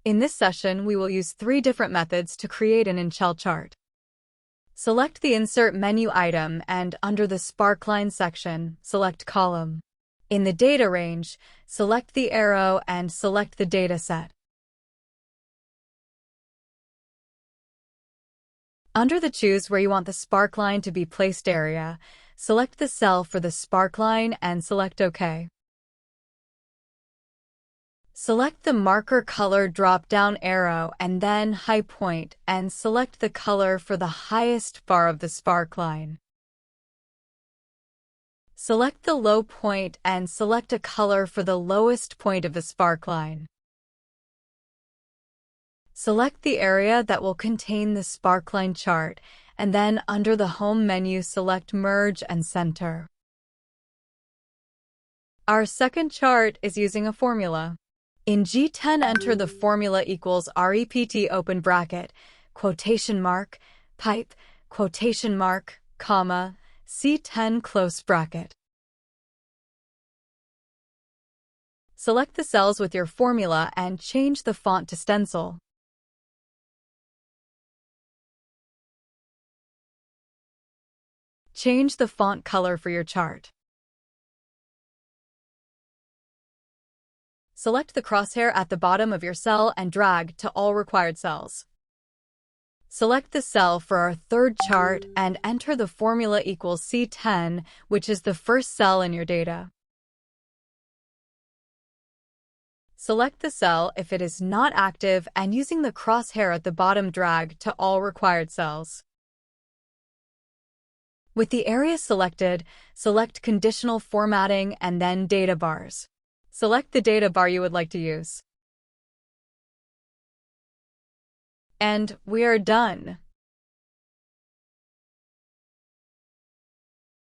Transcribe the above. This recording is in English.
In this session, we will use 3 different methods to create an in-shell chart. Select the Insert menu item and, under the Sparklines section, select Column. In the data range, select the arrow and select the dataset. Under the Choose where you want the sparkline to be placed area, select the cell for the sparkline and select OK. Select the Marker Color drop-down arrow and then High Point and select the color for the highest bar of the sparkline. Select the Low Point and select a color for the lowest point of the sparkline. Select the area that will contain the sparkline chart, and then under the Home menu select Merge and Center. Our second chart is using a formula. In G10, enter the formula equals REPT open bracket, quotation mark, pipe, quotation mark, comma, C10 close bracket. Select the cells with your formula and change the font to stencil. Change the font color for your chart. Select the crosshair at the bottom of your cell and drag to all required cells. Select the cell for our third chart and enter the formula equals C10, which is the first cell in your data. Select the cell if it is not active and using the crosshair at the bottom drag to all required cells. With the area selected, select Conditional Formatting and then Data Bars. Select the data bar you would like to use. And we are done.